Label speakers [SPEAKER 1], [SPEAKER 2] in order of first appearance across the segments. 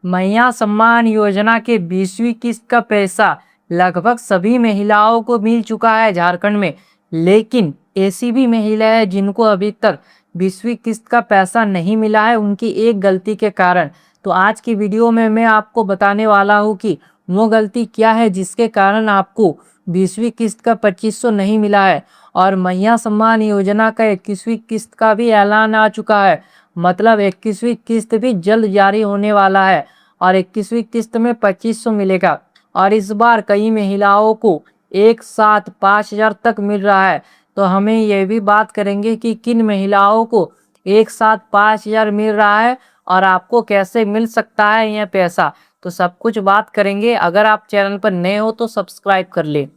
[SPEAKER 1] मैया सम्मान योजना के 20वीं किस्त का पैसा लगभग सभी महिलाओं को मिल चुका है झारखंड में। लेकिन ऐसी भी महिला है जिनको अभी तक 20वीं किस्त का पैसा नहीं मिला है, उनकी एक गलती के कारण। तो आज की वीडियो में मैं आपको बताने वाला हूँ कि वो गलती क्या है जिसके कारण आपको 20वीं किस्त का 2500 नहीं मिला है। और मैया सम्मान योजना का 21वीं किस्त का भी ऐलान आ चुका है, मतलब 21वीं किस्त भी जल्द जारी होने वाला है और 21वीं किस्त में 2500 मिलेगा। और इस बार कई महिलाओं को एक साथ 5000 तक मिल रहा है। तो हमें यह भी बात करेंगे कि किन महिलाओं को एक साथ 5000 मिल रहा है और आपको कैसे मिल सकता है यह पैसा। तो सब कुछ बात करेंगे। अगर आप चैनल पर नए हो तो सब्सक्राइब कर ले।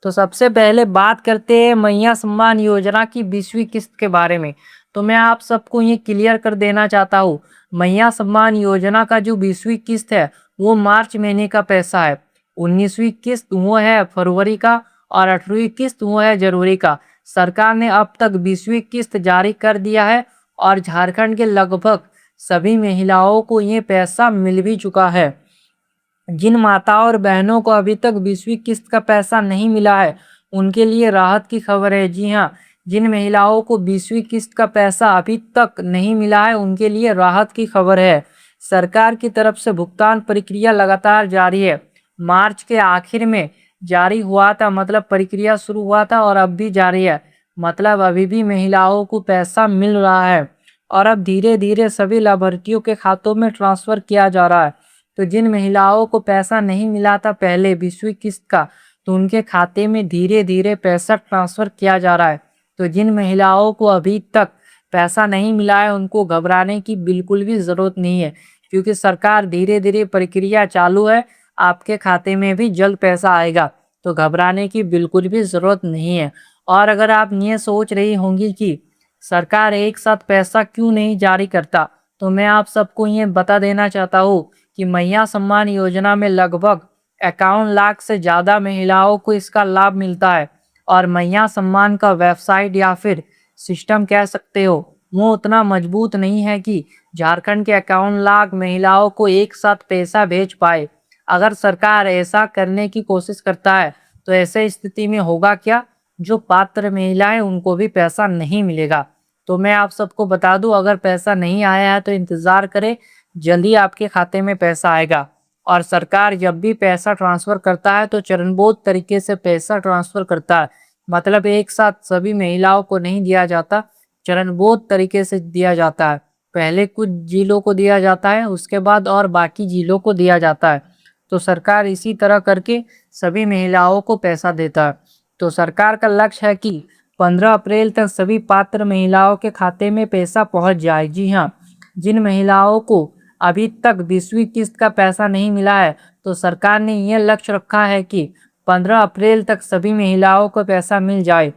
[SPEAKER 1] तो सबसे पहले बात करते हैं मैया सम्मान योजना की 20वीं किस्त के बारे में। तो मैं आप सबको ये क्लियर कर देना चाहता हूँ, मैया सम्मान योजना का जो 20वीं किस्त है वो मार्च महीने का पैसा है, 19वीं किस्त वो है फरवरी का और 18वीं किस्त वो है जनवरी का। सरकार ने अब तक 20वीं किस्त जारी कर दिया है और झारखंड के लगभग सभी महिलाओं को ये पैसा मिल भी चुका है। जिन माताओं और बहनों को अभी तक 20वीं किस्त का पैसा नहीं मिला है उनके लिए राहत की खबर है। जी हाँ, जिन महिलाओं को 20वीं किस्त का पैसा अभी तक नहीं मिला है उनके लिए राहत की खबर है। सरकार की तरफ से भुगतान प्रक्रिया लगातार जारी है। मार्च के आखिर में जारी हुआ था, मतलब प्रक्रिया शुरू हुआ था और अब भी जारी है, मतलब अभी भी महिलाओं को पैसा मिल रहा है और अब धीरे धीरे सभी लाभार्थियों के खातों में ट्रांसफर किया जा रहा है। तो जिन महिलाओं को पैसा नहीं मिला था पहले 20वीं किस्त का, तो उनके खाते में धीरे धीरे पैसा ट्रांसफर किया जा रहा है। तो जिन महिलाओं को अभी तक पैसा नहीं मिला है उनको घबराने की बिल्कुल भी ज़रूरत नहीं है, क्योंकि सरकार धीरे धीरे प्रक्रिया चालू है, आपके खाते में भी जल्द पैसा आएगा। तो घबराने की बिल्कुल भी ज़रूरत नहीं है। और अगर आप ये सोच रही होंगी कि सरकार एक साथ पैसा क्यों नहीं जारी करता, तो मैं आप सबको ये बता देना चाहता हूँ कि मैया सम्मान योजना में लगभग 51 लाख से ज़्यादा महिलाओं को इसका लाभ मिलता है। और मैया सम्मान का वेबसाइट या फिर सिस्टम कह सकते हो, वो उतना मजबूत नहीं है कि झारखंड के 51 लाख महिलाओं को एक साथ पैसा भेज पाए। अगर सरकार ऐसा करने की कोशिश करता है तो ऐसे स्थिति में होगा क्या, जो पात्र महिलाएं उनको भी पैसा नहीं मिलेगा। तो मैं आप सबको बता दूं, अगर पैसा नहीं आया है तो इंतज़ार करें, जल्दी आपके खाते में पैसा आएगा। और सरकार जब भी पैसा ट्रांसफ़र करता है तो चरणबद्ध तरीके से पैसा ट्रांसफ़र करता है, मतलब एक साथ सभी महिलाओं को नहीं दिया जाता, चरणबद्ध तरीके से दिया जाता है। पहले कुछ जिलों को दिया जाता है, उसके बाद और बाकी जिलों को दिया जाता है। तो सरकार इसी तरह करके सभी महिलाओं को पैसा देता है। तो सरकार का लक्ष्य है कि 15 अप्रैल तक सभी पात्र महिलाओं के खाते में पैसा पहुंच जाए। जी हाँ, जिन महिलाओं को अभी तक 20वीं किस्त का पैसा नहीं मिला है तो सरकार ने यह लक्ष्य रखा है कि 15 अप्रैल तक सभी महिलाओं को पैसा मिल जाए।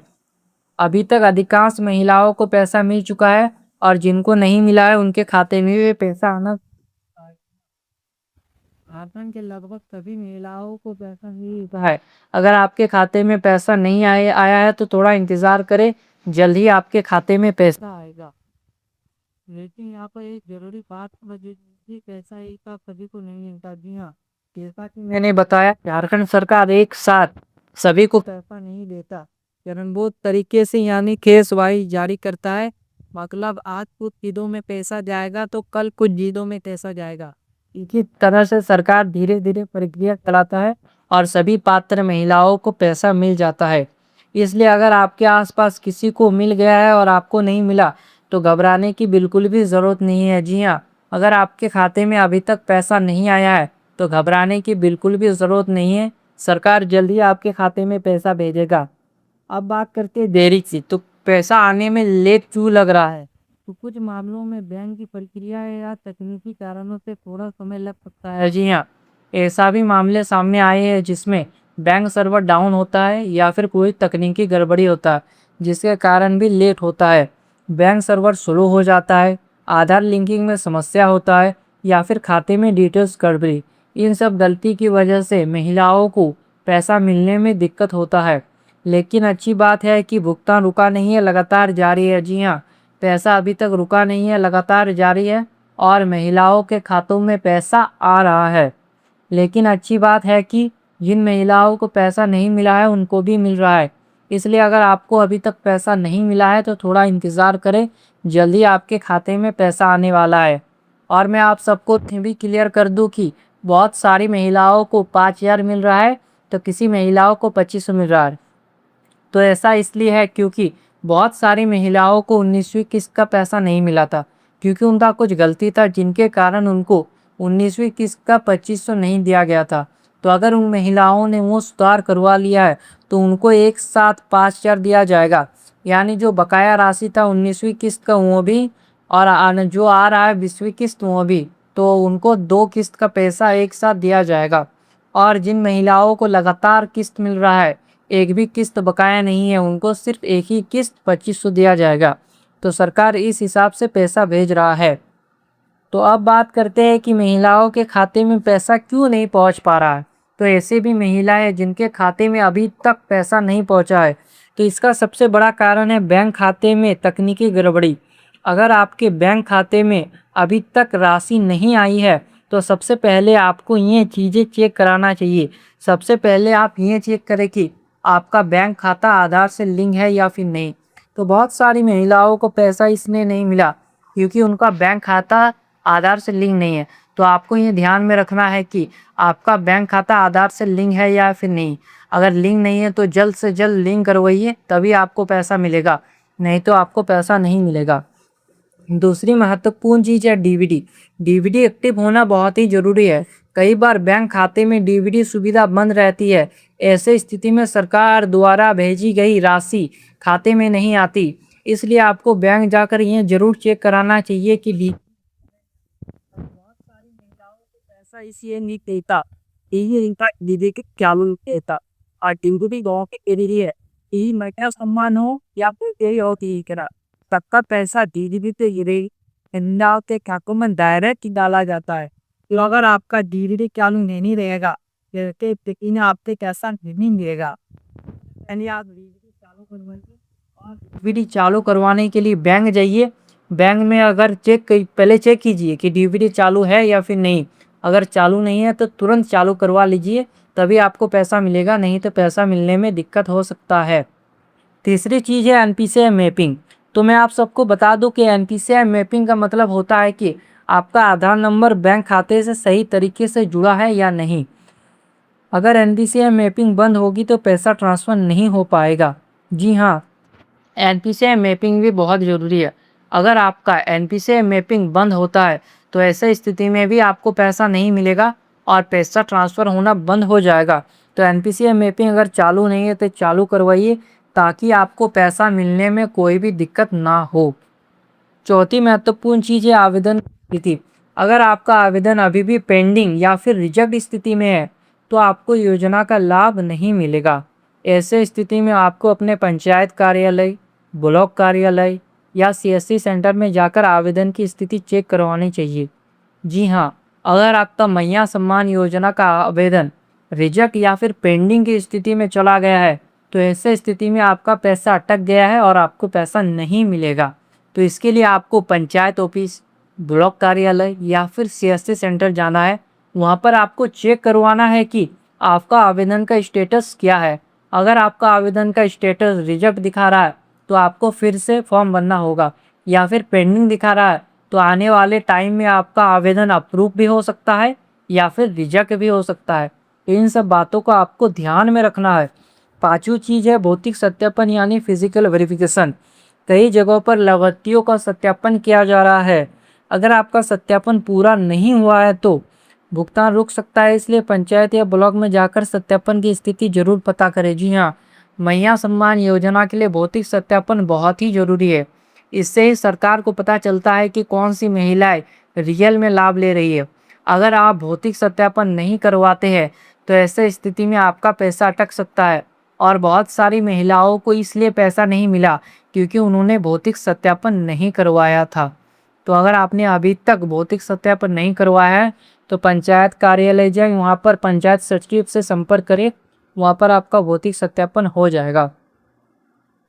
[SPEAKER 1] अभी तक अधिकांश महिलाओं को पैसा मिल चुका है और जिनको नहीं मिला है उनके खाते में भी पैसा आना। झारखंड के लगभग सभी महिलाओं को पैसा मिल चुका है। अगर आपके खाते में पैसा नहीं आया है तो थोड़ा इंतज़ार करें, जल्द ही आपके खाते में पैसा आएगा। लेकिन यहाँ पर एक जरूरी बात मुझे, पैसा एक साथ सभी को नहीं मिलता। जी हाँ, जैसा कि मैंने बताया, झारखंड सरकार एक साथ सभी को पैसा नहीं देता, चरणबद्ध तरीके से यानी केस वाइज जारी करता है। मतलब आज कुछ जिलों में पैसा जाएगा तो कल कुछ जिलों में पैसा जाएगा। इसी तरह से सरकार धीरे धीरे प्रक्रिया चलाता है और सभी पात्र महिलाओं को पैसा मिल जाता है। इसलिए अगर आपके आसपास किसी को मिल गया है और आपको नहीं मिला तो घबराने की बिल्कुल भी ज़रूरत नहीं है। जी हाँ, अगर आपके खाते में अभी तक पैसा नहीं आया है तो घबराने की बिल्कुल भी ज़रूरत नहीं है, सरकार जल्दी आपके खाते में पैसा भेजेगा। अब बात करते हैं देरी की, तो पैसा आने में लेट क्यों लग रहा है। तो कुछ मामलों में बैंक की प्रक्रिया या तकनीकी कारणों से थोड़ा समय लग सकता है। जी हाँ, ऐसा भी मामले सामने आए हैं जिसमें बैंक सर्वर डाउन होता है या फिर कोई तकनीकी गड़बड़ी होता है जिसके कारण भी लेट होता है। बैंक सर्वर स्लो हो जाता है, आधार लिंकिंग में समस्या होता है या फिर खाते में डिटेल्स गड़बड़ी, इन सब गलती की वजह से महिलाओं को पैसा मिलने में दिक्कत होता है। लेकिन अच्छी बात है कि भुगतान रुका नहीं है, लगातार जारी है। जी हाँ, पैसा अभी तक रुका नहीं है, लगातार जारी है और महिलाओं के खातों में पैसा आ रहा है। लेकिन अच्छी बात है कि जिन महिलाओं को पैसा नहीं मिला है उनको भी मिल रहा है। इसलिए अगर आपको अभी तक पैसा नहीं मिला है तो थोड़ा इंतज़ार करें, जल्दी आपके खाते में पैसा आने वाला है। और मैं आप सबको ये भी क्लियर कर दूं कि बहुत सारी महिलाओं को 5,000 मिल रहा है तो किसी महिलाओं को 2500 मिल रहा है। तो ऐसा इसलिए है क्योंकि बहुत सारी महिलाओं को 19वीं किस्त का पैसा नहीं मिला था, क्योंकि उनका कुछ गलती था जिनके कारण उनको 19वीं किस्त का 2500 नहीं दिया गया था। तो अगर उन महिलाओं ने वो सुधार करवा लिया है तो उनको एक साथ 5,000 दिया जाएगा, यानी जो बकाया राशि था 19वीं किस्त का वो भी, और जो आ रहा है 20वीं किस्त वो भी। तो उनको 2 किस्त का पैसा एक साथ दिया जाएगा। और जिन महिलाओं को लगातार किस्त मिल रहा है, एक भी किस्त बकाया नहीं है, उनको सिर्फ एक ही किस्त 2500 दिया जाएगा। तो सरकार इस हिसाब से पैसा भेज रहा है। तो अब बात करते हैं कि महिलाओं के खाते में पैसा क्यों नहीं पहुंच पा रहा है। तो ऐसे भी महिलाएं जिनके खाते में अभी तक पैसा नहीं पहुंचा है, तो इसका सबसे बड़ा कारण है बैंक खाते में तकनीकी गड़बड़ी। अगर आपके बैंक खाते में अभी तक राशि नहीं आई है तो सबसे पहले आपको ये चीज़ें चेक कराना चाहिए। सबसे पहले आप ये चेक करें कि आपका बैंक खाता आधार से लिंक है या फिर नहीं। तो बहुत सारी महिलाओं को पैसा इसलिए नहीं मिला क्योंकि उनका बैंक खाता आधार से लिंक नहीं है। तो आपको ये ध्यान में रखना है कि आपका बैंक खाता आधार से लिंक है या फिर नहीं। अगर लिंक नहीं है तो जल्द से जल्द लिंक करवाइए, तभी आपको पैसा मिलेगा, नहीं तो आपको पैसा नहीं मिलेगा। दूसरी महत्वपूर्ण चीज़ है डीवीडी। डीवीडी एक्टिव होना बहुत ही ज़रूरी है। कई बार बैंक खाते में डीवीडी सुविधा बंद रहती है। ऐसे स्थिति में सरकार द्वारा भेजी गई राशि खाते में नहीं आती। इसलिए आपको बैंक जाकर ये ज़रूर चेक कराना चाहिए कि बहुत सारी महिलाओं को पैसा इसलिए नहीं देता, ये इनका दीदी के क्या देता और टिंगुटी गाँव के एरिया ये महिला सम्मान हो या फिर यही हो कि सबका पैसा डीडीबी पे गिरे इंडिया के खातों में डायरेक्ट डाला जाता है। तो अगर आपका डीडीबी चालू नहीं रहेगा तो आपसे पैसा नहीं मिलेगा। यानी आप डीडीबी चालू करवाइए, और डीवीडी चालू करवाने के लिए बैंक जाइए। बैंक में अगर पहले चेक कीजिए कि डीवीडी चालू है या फिर नहीं। अगर चालू नहीं है तो तुरंत चालू करवा लीजिए, तभी आपको पैसा मिलेगा, नहीं तो पैसा मिलने में दिक्कत हो सकता है। तीसरी चीज़ है एनपीसीआई मैपिंग। तो मैं आप सबको बता दूं कि एनपीसीआई मैपिंग का मतलब होता है कि आपका आधार नंबर बैंक खाते से सही तरीके से जुड़ा है या नहीं। अगर एनपीसीआई मैपिंग बंद होगी तो पैसा ट्रांसफ़र नहीं हो पाएगा। जी हाँ, एनपीसीआई मैपिंग भी बहुत ज़रूरी है। अगर आपका एनपीसीआई मैपिंग बंद होता है तो ऐसे स्थिति में भी आपको पैसा नहीं मिलेगा और पैसा ट्रांसफ़र होना बंद हो जाएगा। तो एनपीसीआई मैपिंग अगर चालू नहीं है तो चालू करवाइए, ताकि आपको पैसा मिलने में कोई भी दिक्कत ना हो। चौथी महत्वपूर्ण चीज़ है आवेदन स्थिति। अगर आपका आवेदन अभी भी पेंडिंग या फिर रिजेक्ट स्थिति में है तो आपको योजना का लाभ नहीं मिलेगा। ऐसे स्थिति में आपको अपने पंचायत कार्यालय, ब्लॉक कार्यालय या सीएससी सेंटर में जाकर आवेदन की स्थिति चेक करवानी चाहिए। जी हाँ, अगर आपका मैया सम्मान योजना का आवेदन रिजेक्ट या फिर पेंडिंग की स्थिति में चला गया है तो ऐसे स्थिति में आपका पैसा अटक गया है और आपको पैसा नहीं मिलेगा। तो इसके लिए आपको पंचायत ऑफिस, ब्लॉक कार्यालय या फिर सीएससी सेंटर जाना है। वहाँ पर आपको चेक करवाना है कि आपका आवेदन का स्टेटस क्या है। अगर आपका आवेदन का स्टेटस रिजेक्ट दिखा रहा है तो आपको फिर से फॉर्म भरना होगा, या फिर पेंडिंग दिखा रहा है तो आने वाले टाइम में आपका आवेदन अप्रूव भी हो सकता है या फिर रिजेक्ट भी हो सकता है। इन सब बातों को आपको ध्यान में रखना है। पांचवी चीज़ है भौतिक सत्यापन यानी फिजिकल वेरिफिकेशन। कई जगहों पर लाभार्थियों का सत्यापन किया जा रहा है। अगर आपका सत्यापन पूरा नहीं हुआ है तो भुगतान रुक सकता है, इसलिए पंचायत या ब्लॉक में जाकर सत्यापन की स्थिति जरूर पता करें। जी हाँ, मैया सम्मान योजना के लिए भौतिक सत्यापन बहुत ही जरूरी है। इससे ही सरकार को पता चलता है कि कौन सी महिलाएं रियल में लाभ ले रही है। अगर आप भौतिक सत्यापन नहीं करवाते हैं तो ऐसे स्थिति में आपका पैसा अटक सकता है। और बहुत सारी महिलाओं को इसलिए पैसा नहीं मिला क्योंकि उन्होंने भौतिक सत्यापन नहीं करवाया था। तो अगर आपने अभी तक भौतिक सत्यापन नहीं करवाया है तो पंचायत कार्यालय जाए, वहाँ पर पंचायत सचिव से संपर्क करें, वहाँ पर आपका भौतिक सत्यापन हो जाएगा।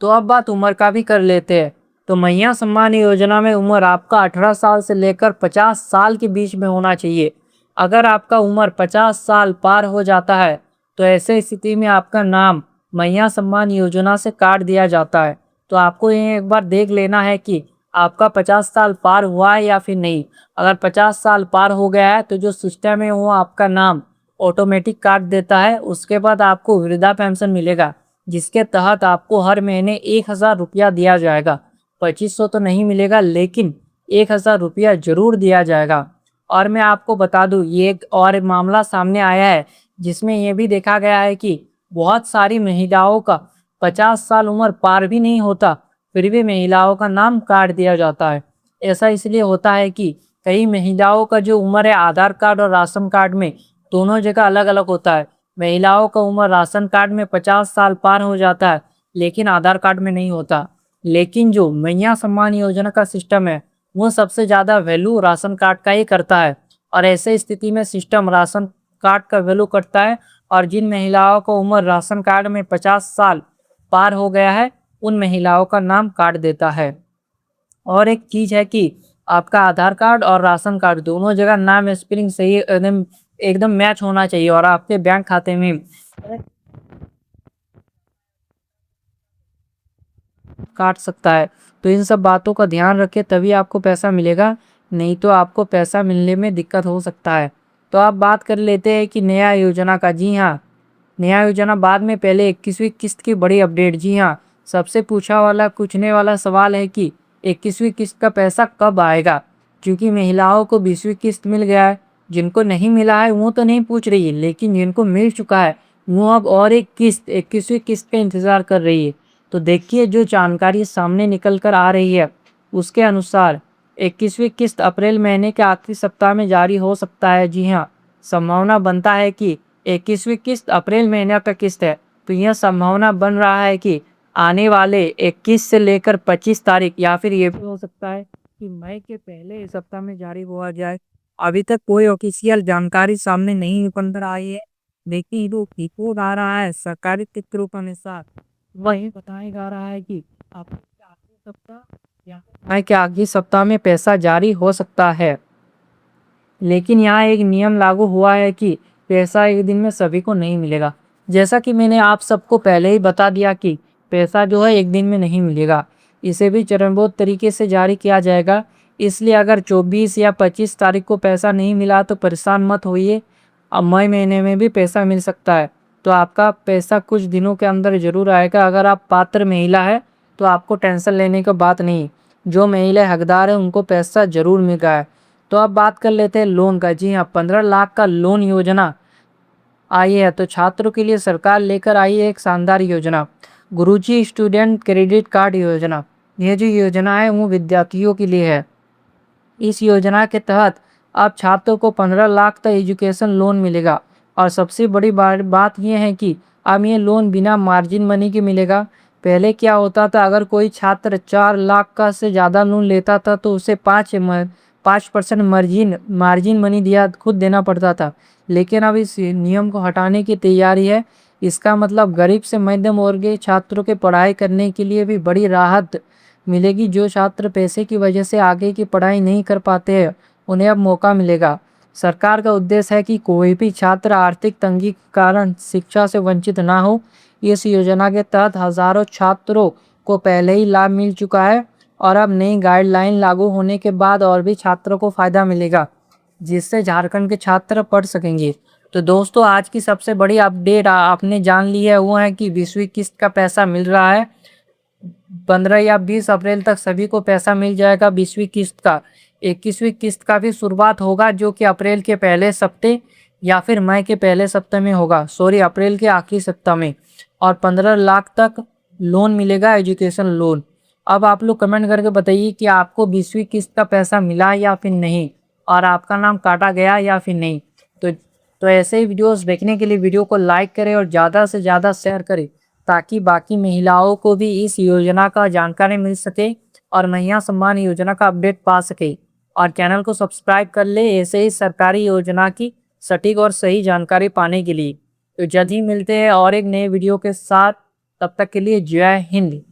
[SPEAKER 1] तो अब बात उम्र का भी कर लेते हैं। तो मैया सम्मान योजना में उम्र आपका 18 साल से लेकर 50 साल के बीच में होना चाहिए। अगर आपका उम्र 50 साल पार हो जाता है तो ऐसे स्थिति में आपका नाम मैया सम्मान योजना से काट दिया जाता है। तो आपको ये एक बार देख लेना है कि आपका 50 साल पार हुआ है या फिर नहीं। अगर 50 साल पार हो गया है तो जो सिस्टम है वो आपका नाम ऑटोमेटिक काट देता है। उसके बाद आपको वृद्धा पेंशन मिलेगा, जिसके तहत आपको हर महीने 1000 रुपया दिया जाएगा। 2500 तो नहीं मिलेगा, लेकिन 1000 रुपया जरूर दिया जाएगा। और मैं आपको बता दूं, ये एक और मामला सामने आया है जिसमें यह भी देखा गया है कि बहुत सारी महिलाओं का 50 साल उम्र पार भी नहीं होता, फिर भी महिलाओं का नाम काट दिया जाता है। ऐसा इसलिए होता है कि कई महिलाओं का जो उम्र है आधार कार्ड और राशन कार्ड में दोनों जगह अलग अलग होता है। महिलाओं का उम्र राशन कार्ड में 50 साल पार हो जाता है, लेकिन आधार कार्ड में नहीं होता। लेकिन जो मैया सम्मान योजना का सिस्टम है वो सबसे ज़्यादा वैल्यू राशन कार्ड का ही करता है। और ऐसे स्थिति में सिस्टम राशन कार्ड का वैल्यू करता है, और जिन महिलाओं को उम्र राशन कार्ड में 50 साल पार हो गया है उन महिलाओं का नाम काट देता है। और एक चीज़ है कि आपका आधार कार्ड और राशन कार्ड दोनों जगह नाम स्पेलिंग सही एकदम एकदम मैच होना चाहिए, और आपके बैंक खाते में काट सकता है। तो इन सब बातों का ध्यान रखें, तभी आपको पैसा मिलेगा, नहीं तो आपको पैसा मिलने में दिक्कत हो सकता है। तो आप बात कर लेते हैं कि नया योजना का। जी हाँ, नया योजना बाद में, पहले 21वीं किस्त की बड़ी अपडेट। जी हाँ, सबसे पूछने वाला सवाल है कि 21वीं किस्त का पैसा कब आएगा, क्योंकि महिलाओं को 20वीं किस्त मिल गया है। जिनको नहीं मिला है वो तो नहीं पूछ रही है, लेकिन जिनको मिल चुका है वो अब और एक किस्त 21वीं किस्त का इंतज़ार कर रही है। तो देखिए, जो जानकारी सामने निकल कर आ रही है उसके अनुसार 21वीं किस्त अप्रैल महीने के आखिरी सप्ताह में जारी हो सकता है। जी हाँ, संभावना बनता है कि 21वीं किस्त अप्रैल महीने का किस्त है, तो यह संभावना बन रहा है कि आने वाले 21 से लेकर 25 तारीख, या फिर ये भी हो सकता है कि मई के पहले सप्ताह में जारी हुआ जाए। अभी तक कोई ऑफिशियल जानकारी सामने नहीं निकल कर आई है, लेकिन जो रिपोर्ट आ रहा है सरकारी सूत्रों के अनुसार वही बताया जा रहा है कि अप्रैल के आखिरी सप्ताह या मई के आखिरी सप्ताह में पैसा जारी हो सकता है। लेकिन यहाँ एक नियम लागू हुआ है कि पैसा एक दिन में सभी को नहीं मिलेगा। जैसा कि मैंने आप सबको पहले ही बता दिया कि पैसा जो है एक दिन में नहीं मिलेगा, इसे भी चरणबद्ध तरीके से जारी किया जाएगा। इसलिए अगर 24 या 25 तारीख को पैसा नहीं मिला तो परेशान मत होइए, अब मई महीने में भी पैसा मिल सकता है। तो आपका पैसा कुछ दिनों के अंदर ज़रूर आएगा। अगर आप पात्र महिला है तो आपको टेंशन लेने की बात नहीं, जो महिला हकदार है उनको पैसा ज़रूर मिल रहा है। तो अब बात कर लेते हैं लोन का। जी हाँ, 15 लाख का लोन योजना आई है। तो छात्रों के लिए सरकार लेकर आई है एक शानदार योजना, गुरुजी स्टूडेंट क्रेडिट कार्ड योजना। ये जो योजना है वो विद्यार्थियों के लिए है। इस योजना के तहत अब छात्रों को 15 लाख तक एजुकेशन लोन मिलेगा। और सबसे बड़ी बात यह है कि अब ये लोन बिना मार्जिन मनी के मिलेगा। पहले क्या होता था, अगर कोई छात्र 4 लाख का से ज़्यादा लोन लेता था तो उसे 5% मार्जिन मनी खुद देना पड़ता था। लेकिन अब इस नियम को हटाने की तैयारी है। इसका मतलब गरीब से मध्यम वर्ग के छात्रों के पढ़ाई करने के लिए भी बड़ी राहत मिलेगी। जो छात्र पैसे की वजह से आगे की पढ़ाई नहीं कर पाते हैं उन्हें अब मौका मिलेगा। सरकार का उद्देश्य है कि कोई भी छात्र आर्थिक तंगी के कारण शिक्षा से वंचित ना हो। इस योजना के तहत हजारों छात्रों को पहले ही लाभ मिल चुका है, और अब नई गाइडलाइन लागू होने के बाद और भी छात्रों को फ़ायदा मिलेगा, जिससे झारखंड के छात्र पढ़ सकेंगे। तो दोस्तों, आज की सबसे बड़ी अपडेट आपने जान ली है, वो है कि 20वीं किस्त का पैसा मिल रहा है। 15 या 20 अप्रैल तक सभी को पैसा मिल जाएगा 20वीं किस्त का। 21वीं किस्त का भी शुरुआत होगा, जो कि अप्रैल के पहले सप्ते या फिर मई के पहले सप्ताह में होगा, सॉरी अप्रैल के आखिरी सप्ताह में। और 15 लाख तक लोन मिलेगा, एजुकेशन लोन। अब आप लोग कमेंट करके बताइए कि आपको 20वीं किस्त का पैसा मिला या फिर नहीं, और आपका नाम काटा गया या फिर नहीं। तो ऐसे ही वीडियोस देखने के लिए वीडियो को लाइक करें और ज़्यादा से ज़्यादा शेयर करें, ताकि बाकी महिलाओं को भी इस योजना का जानकारी मिल सके और मैया सम्मान योजना का अपडेट पा सके। और चैनल को सब्सक्राइब कर ले ऐसे ही सरकारी योजना की सटीक और सही जानकारी पाने के लिए। तो जल्द ही मिलते हैं और एक नए वीडियो के साथ, तब तक के लिए जय हिंद।